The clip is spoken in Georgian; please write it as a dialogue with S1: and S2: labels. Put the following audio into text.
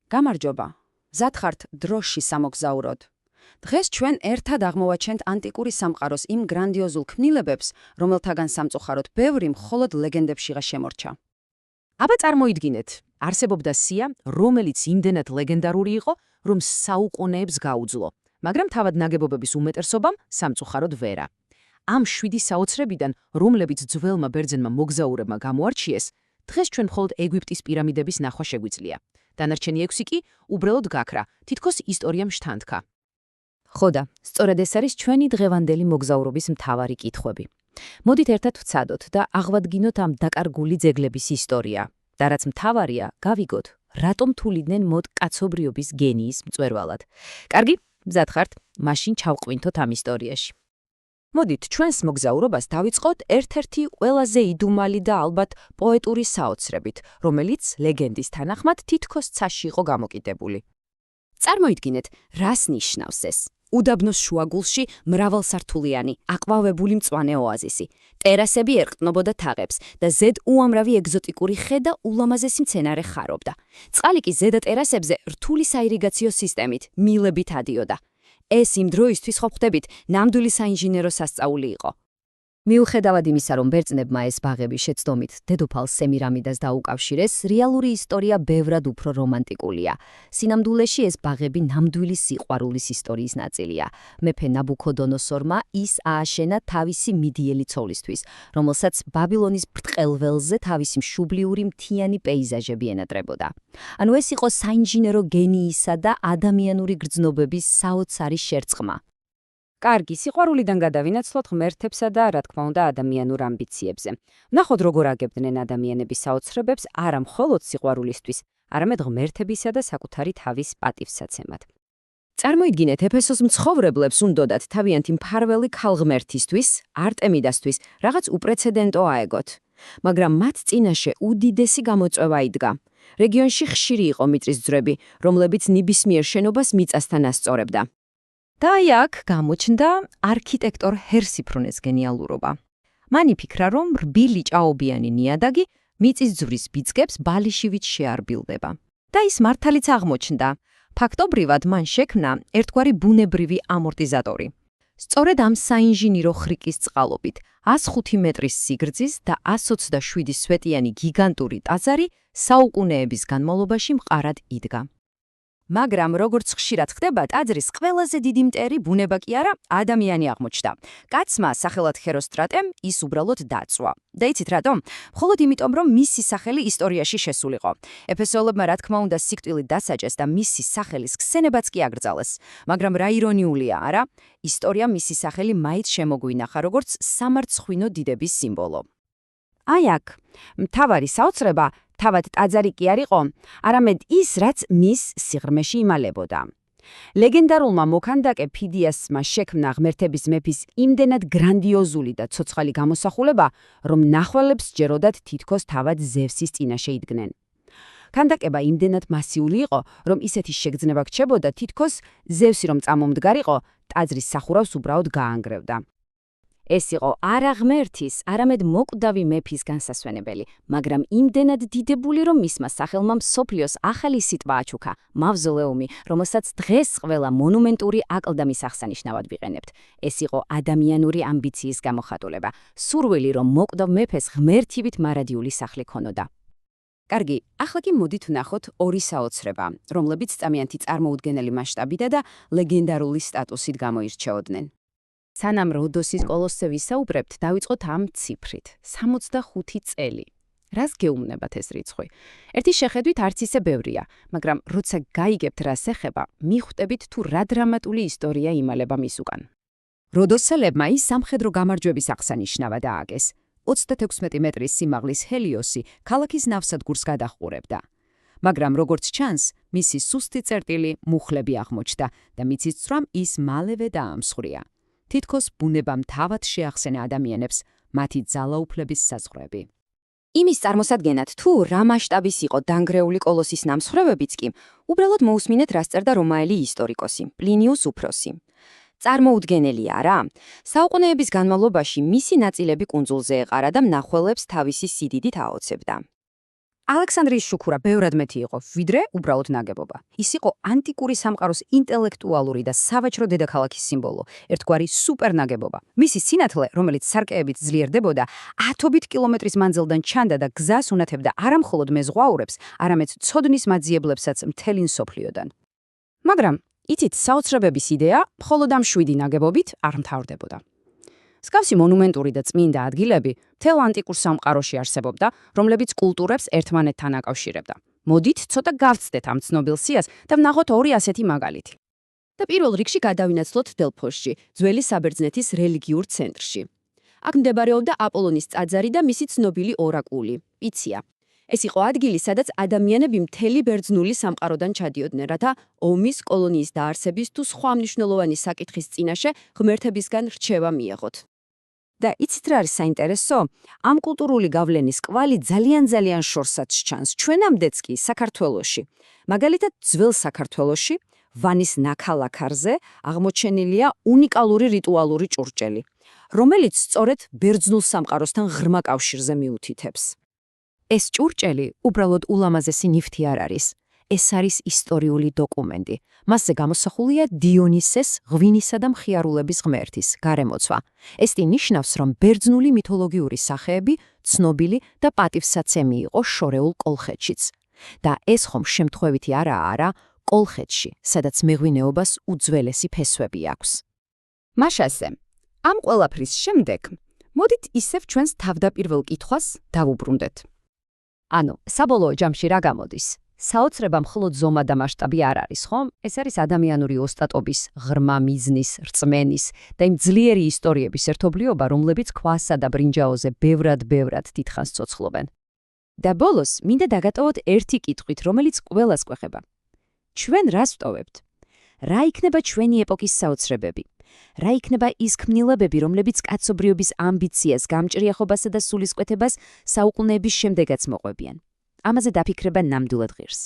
S1: გამარჯობა. მზად ხართ დროში სამოგზაუროდ. დღეს ჩვენ ერთად აღმოვაჩენთ ანტიკური სამყაროს იმ გრანდიოზულ ქმნილებებს, რომელთაგან სამწუხაროდ ბევრი მხოლოდ ლეგენდებშიღა შემორჩა.
S2: აბა წარმოიდგინეთ, არსებობდა სია, რომელიც იმდენად ლეგენდარული იყო, რომ საუკუნეებს გაუძლო, მაგრამ თავად ნაგებობების უმეტესობამ სამწუხაროდ ვერა. ამ 7 საოცრებიდან, რომლებიც ძველმა ბერძენმა მოგზაურებმა გამოარჩიეს, დღეს ჩვენ მხოლოდ ეგვიპტის პირამიდების ნახვა შეგვიძლია. დანარჩენი 6 კი უბრალოდ გაქრა, თითქოს ისტორიამ შთანთქა.
S3: ხო და, სწორედ ეს არის ჩვენი დღევანდელი მოგზაურობის მთავარი კითხვები. მოდით ერთად ვცადოთ და აღვადგინოთ ამ დაკარგული ძეგლების ისტორია. და რაც მთავარია, გავიგოთ, რატომ თuliდნენ მოდ კაცობრიობის გენიის მწვერვალად. კარგი, მზად ხართ, მაშინ ჩავყვინთოთ ამ ისტორიაში.
S1: მოდით ჩვენს მოგზაურობას დავიწყოთ ერთ-ერთი ყველაზე იდუმალი და ალბათ პოეტური საოცრებით, რომელიც ლეგენდის თანახმად თითქოს ცაში იყო გამოკიდებული. წარმოიდგინეთ, რას ნიშნავს ეს? უდაბნოს შუაგულში მრავალსართულიანი, აყვავებული მწვანე ოაზისი. ტერასები ერყტნობოდა თაღებს და ზედ უამრავი ეგზოტიკური ხე და ულამაზესი მცენარე ხარობდა. წყალი კი ზედა ტერასებზე რთული საირიგაციო სისტემით, მილებით ადიოდა. ეს იმ დროისთვის ხო ხვდებით, ნამდვილი საინჟინერო სასწაული იყო.
S3: მიუხედავად იმისა, რომ ბერძნებმა ეს ბაღები შეცდომით დედოფალ სემირამიდას დაუკავშირეს, რეალური ისტორია ბევრად უფრო რომანტიკულია. სინამდვილეში ეს ბაღები ნამდვილი სიყვარულის ისტორიის ნაწილია. მეფე ნაბუქოდონოსორმა ის ააშენა თავისი მიდიელი ცოლისთვის, რომელსაც ბაბილონის ბრტყელ ველზე თავისი მშუბლიური მთიანი პეიზაჟები ენატრებოდა. ანუ ეს იყო საინჟინერო გენიისა და ადამიანური გრძნობების საოცარი შერწყმა.
S1: კარგი, სიყვარულიდან გადავინაცვლოთ ღმერთებსა და, რა თქმა უნდა, ადამიანურ ამბიციებზე. ვნახოთ, როგორ აგებდნენ ადამიანები საოცრებებს არა მხოლოდ სიყვარულისთვის, არამედ ღმერთებისა და საკუთარი თავის პატივსაცემად.
S2: წარმოიდგინეთ, ეფესოს მცხოვრებლებს უნდოდათ თავიანთი მფარველი ქალღმერთისთვის, არტემიდასთვის, რაღაც უპრეცედენტო აეგოთ. მაგრამ მათ წინაშე უდიდესი გამოწვევა იდგა. რეგიონში ხშირი იყო მიწისძვრები, რომლებიც ნებისმიერ შენობას მიწასთან ასწორებდა.
S3: და აი აქ გამოჩნდა არქიტექტორ ჰერსიფრონეს გენიალურობა. მან იფიქრა, რომ რბილი ჭაობიანი ნიადაგი მიწისძვრის ბიძგებს ბალიშივით შეარბილდება. და ის მართალიც აღმოჩნდა. ფაქტობრივად მან შექმნა ერთგვარი ბუნებრივი ამორტიზატორი. სწორედ ამ საინჟინრო ხრიკის წყალობით 105 მეტრის სიგრძის და 127 სვეტიანი გიგანტური ტაძარი საუკუნეების განმავლობაში მყარად იდგა.
S1: მაგრამ როგორც ხშირად ხდება, ტაძრის ყველაზე დიდი მტერი ბუნება კი არა, ადამიანი აღმოჩნდა. კაცმა, სახელად ჰეროსტრატემ, ის უბრალოდ დაწვა. და იცით რატომ? მხოლოდ იმიტომ, რომ მისი სახელი ისტორიაში შესულიყო. ეფესოელებმა, რა თქმა უნდა, სიკვდილით დასაჯეს და მისი სახელის ქსენებაც კი აკრძალეს. მაგრამ რა ირონიულია, არა? ისტორიამ მისი სახელი მაინც შემოგვინახა, როგორც სამარცხვინო დიდების სიმბოლო. აი აქ, მთავარი საოცრება თავად ტაძარი კი არ იყო, არამედ ის, რაც მის სიღრმეში იმალებოდა. ლეგენდარულმა მოქანდაკე ფიდიასმა შექმნა ღმერთების მეფის იმდენად გრანდიოზული და ცოცხალი გამოსახულება, რომ ნახვალებს ჯეროდათ თითქოს თავად ზევსის წინაშე იდგნენ. ქანდაკება იმდენად მასიური იყო, რომ ისეთი შეგრძნება გრჩებოდა, თითქოს ზევსი რომ წამომდგარიყო, ტაძრის სახურავს უბრალოდ გაანგრევდა. ეს იყო არა ღმერთის, არამედ მოკვდავი მეფის განსასვენებელი, მაგრამ იმდენად დიდებული, რომ მისმა სახელმა მსოფლიოს ახალი სიტყვა აჩუქა, მავზოლეუმი, რომელსაც დღეს ყველა მონუმენტური აკლდამის აღსანიშნავად ვიყენებთ. ეს იყო ადამიანური ამბიციის გამოხატულება, სურვილი, რომ მოკვდავ მეფეს ღმერთივით მარადიული სახლი ქონოდა. კარგი, ახლა კი მოდით ვნახოთ ორი საოცრება, რომლებიც წამიანთი წარმოუდგენელი მასშტაბითა და ლეგენდარული სტატუსით გამოირჩეოდნენ. სანამ როდოსის კოლოსზე ვისაუბრებთ, დავიწყოთ ამ ციფრით, 65 წელი. რას გეუბნებათ ეს რიცხვი? ერთი შეხედვით არც ისე ბევრია, მაგრამ როცა გაიგებთ რას ეხება, მიხვდებით თუ რა დრამატული ისტორია იმალება მის უკან. როდოსელებმა ის სამხედრო გამარჯვების აღსანიშნავად ააგეს. 36 მეტრის სიმაღლის ჰელიოსი ქალაქის ნავსადგურს გადაჰყურებდა. მაგრამ როგორც ჩანს, მისი სუსტი წერტილი მუხლები აღმოჩნდა და მიწისძვრამ ის მალევე დაამსხვრია. თითქოს ბუნებამ თავად შეახსენა ადამიანებს მათი ძალაუფლების საზღვრები. იმის წარმოსადგენად, თუ რა მასშტაბის იყო დანგრეული კოლოსის ნამსხვრევებიც კი, უბრალოდ მოусმინეთ, რას წერდა რომაელი ისტორიკოსი, პლინიუს უფროსი. წარმოუდგენელია რა? საუკუნეების განმავლობაში მისი ნაწილები კუნძულზე ეყარა და მნახველებს თავისი სიდიდით აოცებდა. ალექსანდრიის შუქურა ბევრად მეტი იყო, ვიდრე უბრალოდ ნაგებობა. ის იყო ანტიკური სამყაროს ინტელექტუალური და სავაჭრო დედაქალაქის სიმბოლო, ერთგვარი სუპერნაგებობა. მისი სინათლე, რომელიც სარკეებით ძლიერდებოდა, ათობით კილომეტრის მანძილიდან ჩანდა და გზას უნათებდა არა მხოლოდ მეზღვაურებს, არამედ ცოდნის მაძიებლებსაც მთელი მსოფლიოდან. მაგრამ იცით, საოცრებების იდეა მხოლოდ ამ 7 ნაგებობით არ მთავრდებოდა. მსგავსი მონუმენტური და წმინდა ადგილები მთელ ანტიკურ სამყაროში არსებობდა, რომლებიც კულტურებს ერთმანეთთან აკავშირებდა. მოდით, ცოტა გავცდეთ ამ ცნობილ სიას და ვნახოთ ორი ასეთი მაგალითი.
S3: და პირველ რიგში გადავინაცვლოთ დელფოსში, ძველი საბერძნეთის რელიგიურ ცენტრში. აქ მდებარეობდა აპოლონის ტაძარი და მისი ცნობილი ორაკული, პიცია. ეს იყო ადგილი, სადაც ადამიანები მთელი ბერძნული სამყაროდან ჩადიოდნენ, რათა ომის, კოლონიის დაარსების თუ სხვა მნიშვნელოვანი საკითხის წინაშე ღმერთებისგან რჩევა მიეღოთ.
S1: და იცით რა არის საინტერესო? ამ კულტურული გავლენის კვალი ძალიან შორსაც ჩანს ჩვენამდეც კი საქართველოში. მაგალითად, ძველ საქართველოში, ვანის ნაქალაქარზე აღმოჩენილია უნიკალური რიტუალური ჭურჭელი, რომელიც სწორედ ბერძნულ სამყაროსთან ღრმა კავშირზე მიუთითებს. ეს ჭურჭელი უბრალოდ ულამაზესი ნივთი არ არის. ეს არის ისტორიული დოკუმენტი. მასზე გამოსახულია დიონისეს, ღვინისა და მხიარულების ღმერთის გარემოცვა. ეს ნიშნავს, რომ ბერძნული მითოლოგიური სახეები ცნობილი და პატივსაცემი იყო შორეულ კოლხეთშიც. და ეს ხომ შემთხვევითი არა, კოლხეთში, სადაც მეღვინეობას უძველესი ფესვები აქვს. მაშასე, ამ ყველაფრის შემდეგ, მოდით ისევ ჩვენს თავდაპირველ კითხვას დავუბრუნდეთ. ანუ, საბოლოო ჯამში რა გამოდის? საოცრება მხოლოდ ზომა და მასშტაბი არ არის, ხომ? ეს არის ადამიანური ოსტატობის, ღრმა მიზნის, რწმენის და იმ ძლიერი ისტორიების ერთობლიობა, რომლებიც ქვასა და ბრინჯაოზე ბევრად დიდხანს ცოცხლობენ. და ბოლოს, მინდა დაგატოვოთ ერთი კითხვით, რომელიც ყველას გვეხება. ჩვენ რას ვტოვებთ? რა იქნება ჩვენი ეპოქის საოცრებები? რა იქნება ის ქმნილებები, რომლებიც კაცობრიობის ამბიციას, გამჭრიახობასა და სულისკვეთებას საუკუნეების შემდეგაც მოყვებიან? ამაზე დაფიქრება ნამდვილად ღირს.